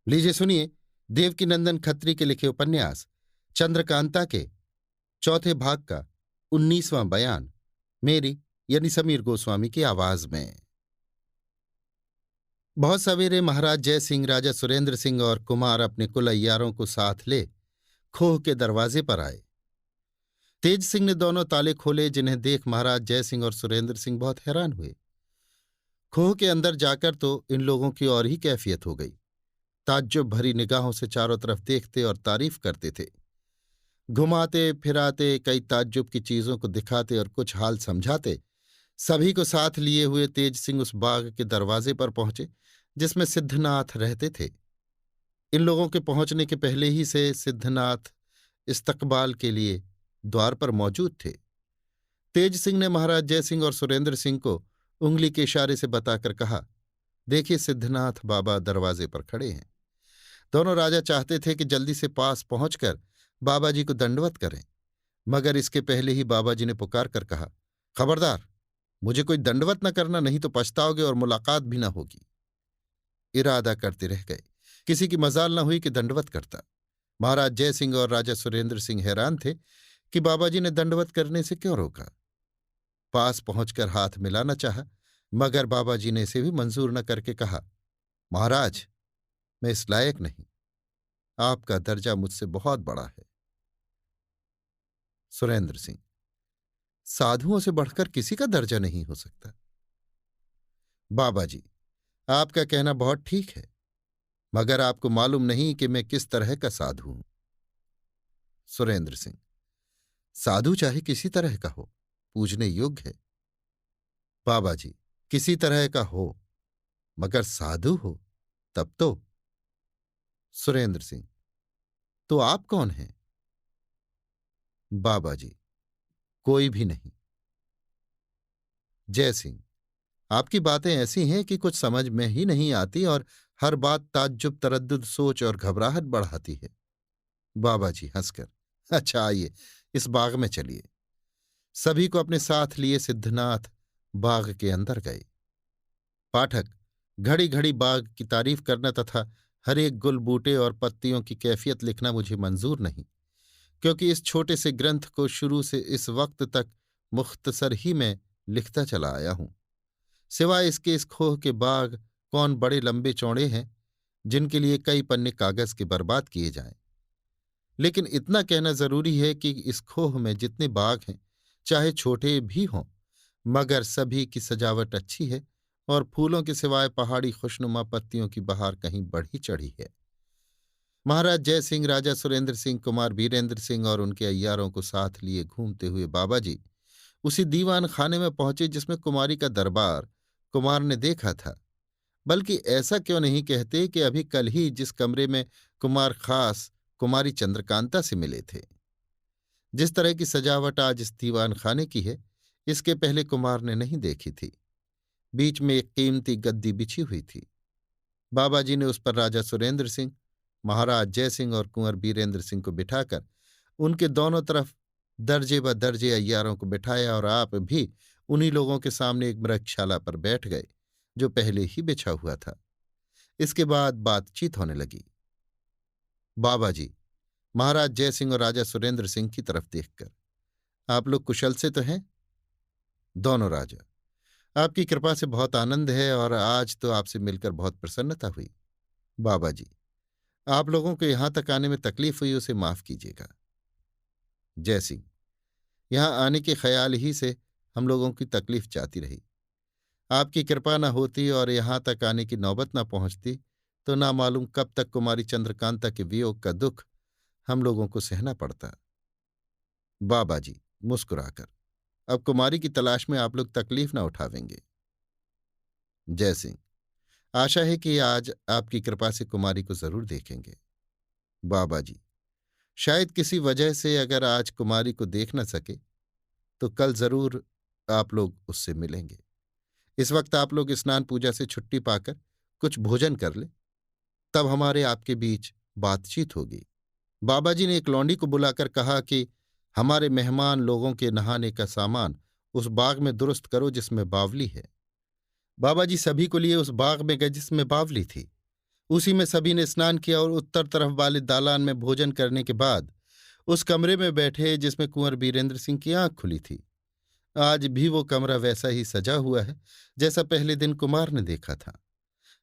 लीजिए सुनिए देवकीनंदन खत्री के लिखे उपन्यास चंद्रकांता के चौथे भाग का 19वां बयान मेरी यानी समीर गोस्वामी की आवाज में। बहुत सवेरे महाराज जय सिंह, राजा सुरेंद्र सिंह और कुमार अपने कुल अय्यारों को साथ ले खोह के दरवाजे पर आए। तेज सिंह ने दोनों ताले खोले, जिन्हें देख महाराज जय सिंह और सुरेंद्र सिंह बहुत हैरान हुए। खोह के अंदर जाकर तो इन लोगों की और ही कैफियत हो गई। ताज्जुब भरी निगाहों से चारों तरफ देखते और तारीफ करते थे। घुमाते फिराते कई ताज्जुब की चीजों को दिखाते और कुछ हाल समझाते सभी को साथ लिए हुए तेज सिंह उस बाग के दरवाजे पर पहुंचे जिसमें सिद्धनाथ रहते थे। इन लोगों के पहुंचने के पहले ही से सिद्धनाथ इस्तकबाल के लिए द्वार पर मौजूद थे। तेज सिंह ने महाराज जय सिंह और सुरेंद्र सिंह को उंगली के इशारे से बताकर कहा, देखिए सिद्धनाथ बाबा दरवाजे पर खड़े हैं। दोनों राजा चाहते थे कि जल्दी से पास पहुंचकर बाबा जी को दंडवत करें, मगर इसके पहले ही बाबा जी ने पुकार कर कहा, खबरदार, मुझे कोई दंडवत न करना, नहीं तो पछताओगे और मुलाकात भी न होगी। इरादा करते रह गए। किसी की मजाल न हुई कि दंडवत करता। महाराज जय सिंह और राजा सुरेंद्र सिंह हैरान थे कि बाबा जी ने दंडवत करने से क्यों रोका। पास पहुंचकर हाथ मिलाना चाहा, मगर बाबा जी ने इसे भी मंजूर न करके कहा, महाराज, मैं इस लायक नहीं, आपका दर्जा मुझसे बहुत बड़ा है। सुरेंद्र सिंह, साधुओं से बढ़कर किसी का दर्जा नहीं हो सकता। बाबा जी, आपका कहना बहुत ठीक है, मगर आपको मालूम नहीं कि मैं किस तरह का साधु हूं। सुरेंद्र सिंह, साधु चाहे किसी तरह का हो, पूजने योग्य है। बाबा जी, किसी तरह का हो, मगर साधु हो तब तो। सुरेंद्र सिंह, तो आप कौन हैं? बाबा जी, कोई भी नहीं। जय सिंह, आपकी बातें ऐसी हैं कि कुछ समझ में ही नहीं आती और हर बात ताज्जुब, तरद्दुद, सोच और घबराहट बढ़ाती है। बाबा जी हंसकर, अच्छा आइए, इस बाग में चलिए। सभी को अपने साथ लिए सिद्धनाथ बाग के अंदर गए। पाठक, घड़ी घड़ी बाग की तारीफ करना तथा हर एक गुल, बूटे और पत्तियों की कैफियत लिखना मुझे मंजूर नहीं, क्योंकि इस छोटे से ग्रंथ को शुरू से इस वक्त तक मुख्तसर ही में लिखता चला आया हूं। सिवाय इसके इस खोह के बाग कौन बड़े लंबे चौड़े हैं जिनके लिए कई पन्ने कागज के बर्बाद किए जाएं। लेकिन इतना कहना जरूरी है कि इस खोह में जितने बाग हैं, चाहे छोटे भी हों, मगर सभी की सजावट अच्छी है और फूलों के सिवाय पहाड़ी खुशनुमा पत्तियों की बहार कहीं बढ़ी चढ़ी है। महाराज जय सिंह, राजा सुरेंद्र सिंह, कुमार बीरेंद्र सिंह और उनके अय्यारों को साथ लिए घूमते हुए बाबा जी उसी दीवान खाने में पहुंचे जिसमें कुमारी का दरबार कुमार ने देखा था। बल्कि ऐसा क्यों नहीं कहते कि अभी कल ही जिस कमरे में कुमार खास कुमारी चंद्रकांता से मिले थे। जिस तरह की सजावट आज इस दीवान खाने की है, इसके पहले कुमार ने नहीं देखी थी। बीच में एक कीमती गद्दी बिछी हुई थी। बाबा जी ने उस पर राजा सुरेंद्र सिंह, महाराज जय सिंह और कुंवर बीरेंद्र सिंह को बिठाकर उनके दोनों तरफ दर्जे ब दर्जे अय्यारों को बिठाया और आप भी उन्हीं लोगों के सामने एक मृगशाला पर बैठ गए जो पहले ही बिछा हुआ था। इसके बाद बातचीत होने लगी। बाबा जी, महाराज जय सिंह और राजा सुरेंद्र सिंह की तरफ देखकर, आप लोग कुशल से तो हैं? दोनों राजा, आपकी कृपा से बहुत आनंद है और आज तो आपसे मिलकर बहुत प्रसन्नता हुई। बाबा जी, आप लोगों को यहां तक आने में तकलीफ हुई, उसे माफ कीजिएगा। जय सिंह, यहां आने के ख्याल ही से हम लोगों की तकलीफ जाती रही। आपकी कृपा न होती और यहां तक आने की नौबत न पहुंचती तो ना मालूम कब तक कुमारी चंद्रकांता के वियोग का दुख हम लोगों को सहना पड़ता। बाबा जी मुस्कुराकर, अब कुमारी की तलाश में आप लोग तकलीफ न उठावेंगे। जय सिंह, आशा है कि आज आपकी कृपा से कुमारी को जरूर देखेंगे। बाबा जी, शायद किसी वजह से अगर आज कुमारी को देख न सके तो कल जरूर आप लोग उससे मिलेंगे। इस वक्त आप लोग स्नान पूजा से छुट्टी पाकर कुछ भोजन कर लें, तब हमारे आपके बीच बातचीत होगी। बाबा जी ने एक लौंडी को बुलाकर कहा कि हमारे मेहमान लोगों के नहाने का सामान उस बाग में दुरुस्त करो जिसमें बावली है। बाबा जी सभी को लिए उस बाग में गए जिसमें बावली थी। उसी में सभी ने स्नान किया और उत्तर तरफ वाले दालान में भोजन करने के बाद उस कमरे में बैठे जिसमें कुंवर बीरेंद्र सिंह की आंख खुली थी। आज भी वो कमरा वैसा ही सजा हुआ है जैसा पहले दिन कुमार ने देखा था।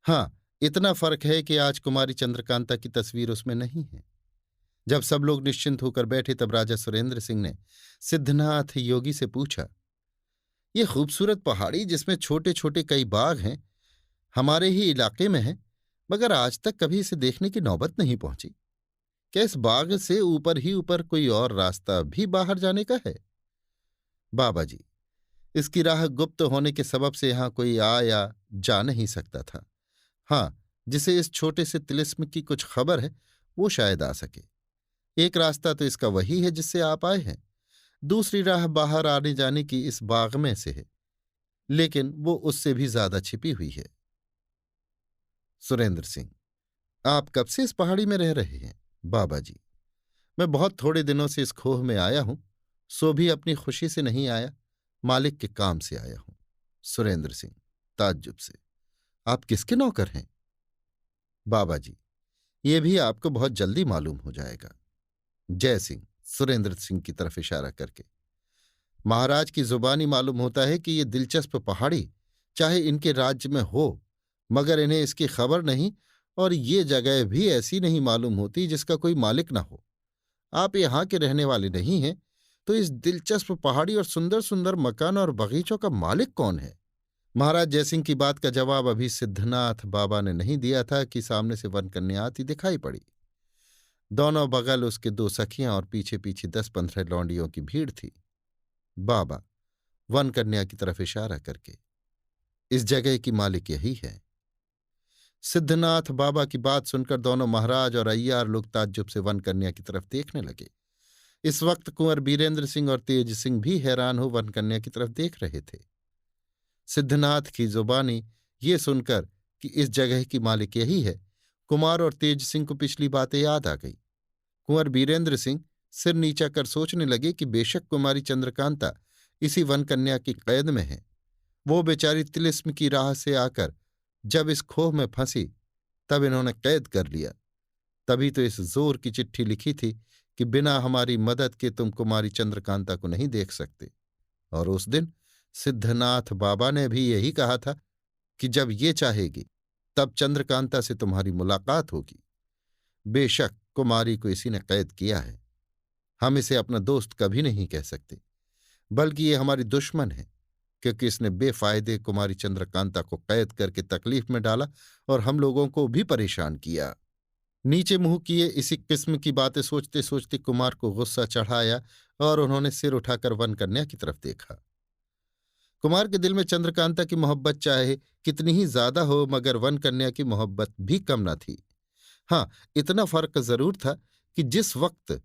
हाँ, इतना फर्क है कि आज कुमारी चंद्रकांता की तस्वीर उसमें नहीं है। जब सब लोग निश्चिंत होकर बैठे तब राजा सुरेंद्र सिंह ने सिद्धनाथ योगी से पूछा, ये खूबसूरत पहाड़ी जिसमें छोटे छोटे कई बाग हैं, हमारे ही इलाके में है, मगर आज तक कभी इसे देखने की नौबत नहीं पहुंची। क्या इस बाग से ऊपर ही ऊपर कोई और रास्ता भी बाहर जाने का है? बाबा जी, इसकी राह गुप्त होने के सबब से यहां कोई आ या जा नहीं सकता था। हाँ, जिसे इस छोटे से तिलिस्म की कुछ खबर है वो शायद आ सके। एक रास्ता तो इसका वही है जिससे आप आए हैं, दूसरी राह बाहर आने जाने की इस बाग में से है, लेकिन वो उससे भी ज्यादा छिपी हुई है। सुरेंद्र सिंह, आप कब से इस पहाड़ी में रह रहे हैं? बाबा जी, मैं बहुत थोड़े दिनों से इस खोह में आया हूं, सो भी अपनी खुशी से नहीं आया, मालिक के काम से आया हूं। सुरेंद्र सिंह ताज्जुब से, आप किसके नौकर हैं? बाबा जी, ये भी आपको बहुत जल्दी मालूम हो जाएगा। जय सिंह सुरेंद्र सिंह की तरफ इशारा करके, महाराज की जुबानी मालूम होता है कि ये दिलचस्प पहाड़ी चाहे इनके राज्य में हो, मगर इन्हें इसकी खबर नहीं, और ये जगह भी ऐसी नहीं मालूम होती जिसका कोई मालिक ना हो। आप यहाँ के रहने वाले नहीं हैं, तो इस दिलचस्प पहाड़ी और सुंदर सुंदर मकान और बगीचों का मालिक कौन है? महाराज जयसिंह की बात का जवाब अभी सिद्धनाथ बाबा ने नहीं दिया था कि सामने से वन कन्या आती दिखाई पड़ी। दोनों बगल उसके दो सखियां और पीछे पीछे 10-15 लौंडियों की भीड़ थी। बाबा वन कन्या की तरफ इशारा करके, इस जगह की मालिक यही है। सिद्धनाथ बाबा की बात सुनकर दोनों महाराज और अय्यार लोग ताज्जुब से वन कन्या की तरफ देखने लगे। इस वक्त कुंवर बीरेंद्र सिंह और तेज सिंह भी हैरान हो वन कन्या की तरफ देख रहे थे। सिद्धनाथ की जुबानी ये सुनकर कि इस जगह की मालिक यही है, कुमार और तेज सिंह को पिछली बातें याद आ गई। कुंवर बीरेंद्र सिंह सिर नीचा कर सोचने लगे कि बेशक कुमारी चंद्रकांता इसी वन कन्या की कैद में है। वो बेचारी तिलिस्म की राह से आकर जब इस खोह में फंसी तब इन्होंने कैद कर लिया। तभी तो इस जोर की चिट्ठी लिखी थी कि बिना हमारी मदद के तुम कुमारी चंद्रकांता को नहीं देख सकते। और उस दिन सिद्धनाथ बाबा ने भी यही कहा था कि जब ये चाहेगी तब चंद्रकांता से तुम्हारी मुलाकात होगी। बेशक कुमारी को इसी ने कैद किया है। हम इसे अपना दोस्त कभी नहीं कह सकते, बल्कि ये हमारी दुश्मन है, क्योंकि इसने बेफायदे कुमारी चंद्रकांता को कैद करके तकलीफ में डाला और हम लोगों को भी परेशान किया। नीचे मुंह किए इसी किस्म की बातें सोचते सोचते कुमार को गुस्सा चढ़ाया और उन्होंने सिर उठाकर वन कन्या की तरफ देखा। कुमार के दिल में चंद्रकांता की मोहब्बत चाहे कितनी ही ज्यादा हो, मगर वन कन्या की मोहब्बत भी कम न थी। हाँ, इतना फर्क जरूर था कि जिस वक्त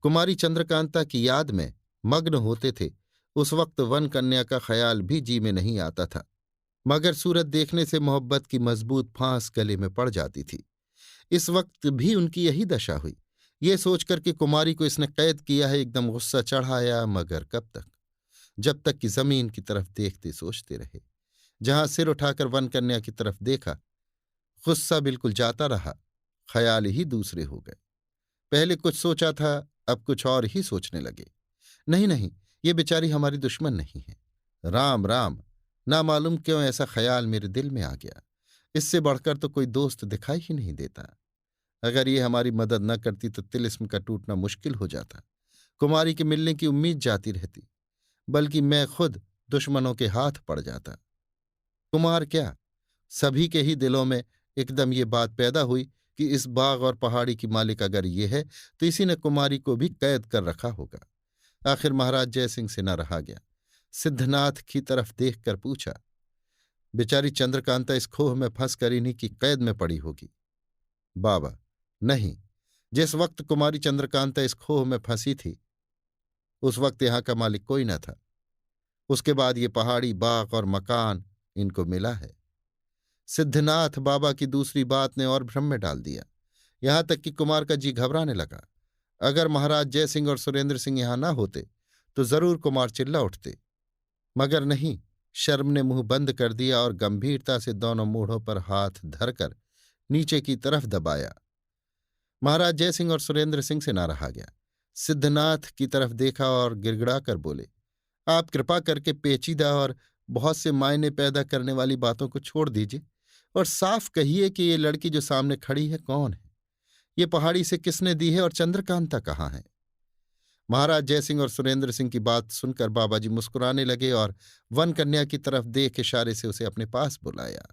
कुमारी चंद्रकांता की याद में मग्न होते थे उस वक्त वन कन्या का ख्याल भी जी में नहीं आता था, मगर सूरत देखने से मोहब्बत की मजबूत फांस गले में पड़ जाती थी। इस वक्त भी उनकी यही दशा हुई। ये सोचकर कि कुमारी को इसने कैद किया है एकदम गुस्सा चढ़ाया, मगर कब तक? जब तक कि जमीन की तरफ देखते सोचते रहे। जहां सिर उठाकर वन कन्या की तरफ देखा, गुस्सा बिल्कुल जाता रहा, ख्याल ही दूसरे हो गए। पहले कुछ सोचा था, अब कुछ और ही सोचने लगे। नहीं नहीं, ये बेचारी हमारी दुश्मन नहीं है। राम राम, ना मालूम क्यों ऐसा ख्याल मेरे दिल में आ गया। इससे बढ़कर तो कोई दोस्त दिखाई ही नहीं देता। अगर ये हमारी मदद न करती तो तिलिस्म का टूटना मुश्किल हो जाता, कुमारी के मिलने की उम्मीद जाती रहती, बल्कि मैं खुद दुश्मनों के हाथ पड़ जाता। कुमार क्या, सभी के ही दिलों में एकदम ये बात पैदा हुई कि इस बाग और पहाड़ी की मालिक अगर ये है तो इसी ने कुमारी को भी कैद कर रखा होगा। आखिर महाराज जयसिंह से न रहा गया। सिद्धनाथ की तरफ देखकर पूछा, बेचारी चंद्रकांता इस खोह में फंस कर इन्हीं की कैद में पड़ी होगी? बाबा, नहीं, जिस वक्त कुमारी चंद्रकांता इस खोह में फंसी थी उस वक्त यहां का मालिक कोई न था। उसके बाद ये पहाड़ी, बाग और मकान इनको मिला है। सिद्धनाथ बाबा की दूसरी बात ने और भ्रम में डाल दिया। यहां तक कि कुमार का जी घबराने लगा। अगर महाराज जयसिंह और सुरेंद्र सिंह यहां ना होते तो जरूर कुमार चिल्ला उठते, मगर नहीं, शर्म ने मुंह बंद कर दिया और गंभीरता से दोनों मूढ़ों पर हाथ धरकर नीचे की तरफ दबाया। महाराज जयसिंह और सुरेंद्र सिंह से ना रहा गया। सिद्धनाथ की तरफ देखा और गिड़गिड़ाकर बोले, आप कृपा करके पेचीदा और बहुत से मायने पैदा करने वाली बातों को छोड़ दीजिए और साफ कहिए कि ये लड़की जो सामने खड़ी है कौन है, ये पहाड़ी से किसने दी है और चंद्रकांता कहाँ है। महाराज जयसिंह और सुरेंद्र सिंह की बात सुनकर बाबाजी मुस्कुराने लगे और वन कन्या की तरफ देख इशारे से उसे अपने पास बुलाया।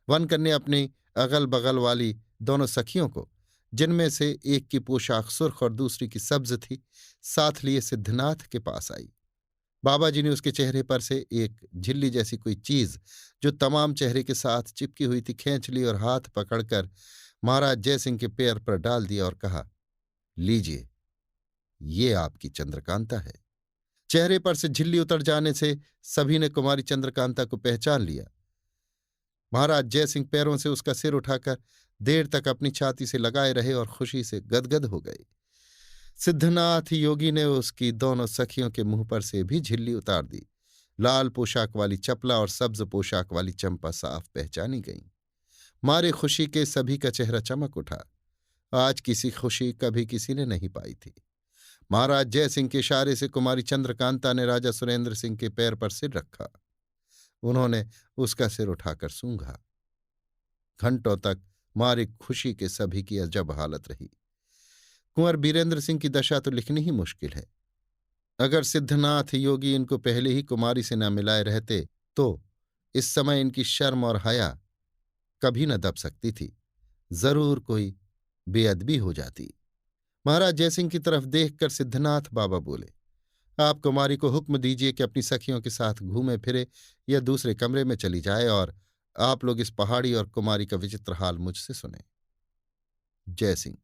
वन कन्या अपनी अगल बगल वाली दोनों सखियों को, जिनमें से एक की पोशाक सुर्ख और दूसरी की सब्ज थी, साथ लिए सिद्धनाथ के पास आई। बाबाजी ने उसके चेहरे पर से एक झिल्ली जैसी कोई चीज, जो तमाम चेहरे के साथ चिपकी हुई थी, खींच ली और हाथ पकड़कर महाराज जयसिंह के पैर पर डाल दिया और कहा, लीजिए, ये आपकी चंद्रकांता है। चेहरे पर से झिल्ली उतर जाने से सभी ने कुमारी चंद्रकांता को पहचान लिया। महाराज जयसिंह पैरों से उसका सिर उठाकर देर तक अपनी छाती से लगाए रहे और खुशी से गदगद हो गए। सिद्धनाथ योगी ने उसकी दोनों सखियों के मुंह पर से भी झिल्ली उतार दी। लाल पोशाक वाली चपला और सब्ज पोशाक वाली चंपा साफ पहचानी गईं। मारे खुशी के सभी का चेहरा चमक उठा। आज किसी खुशी कभी किसी ने नहीं पाई थी। महाराज जयसिंह के इशारे से कुमारी चंद्रकांता ने राजा सुरेंद्र सिंह के पैर पर सिर रखा। उन्होंने उसका सिर उठाकर सूंघा। घंटों तक मारे खुशी के सभी की अजब हालत रही। कुंवर बीरेंद्र सिंह की दशा तो लिखनी ही मुश्किल है। अगर सिद्धनाथ योगी इनको पहले ही कुमारी से न मिलाए रहते तो इस समय इनकी शर्म और हया कभी न दब सकती थी। जरूर कोई बेअदबी हो जाती। महाराज जयसिंह की तरफ देखकर सिद्धनाथ बाबा बोले, आप कुमारी को हुक्म दीजिए कि अपनी सखियों के साथ घूमे फिरे या दूसरे कमरे में चली जाए और आप लोग इस पहाड़ी और कुमारी का विचित्र हाल मुझसे सुने। जयसिंह,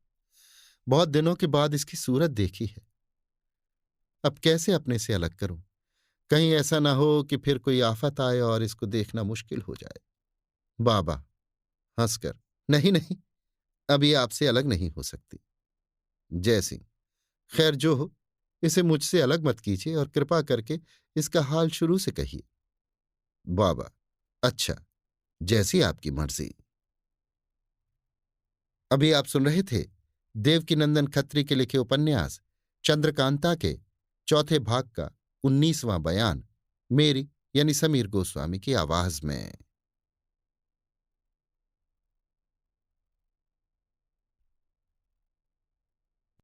बहुत दिनों के बाद इसकी सूरत देखी है, अब कैसे अपने से अलग करूं। कहीं ऐसा ना हो कि फिर कोई आफत आए और इसको देखना मुश्किल हो जाए। बाबा हंसकर, नहीं नहीं, अभी आपसे अलग नहीं हो सकती। जयसिंह, खैर जो हो, इसे मुझसे अलग मत कीजिए और कृपा करके इसका हाल शुरू से कहिए। बाबा, अच्छा, जैसी आपकी मर्जी। अभी आप सुन रहे थे देवकीनंदन खत्री के लिखे उपन्यास चंद्रकांता के चौथे भाग का 19वां बयान, मेरी यानी समीर गोस्वामी की आवाज में।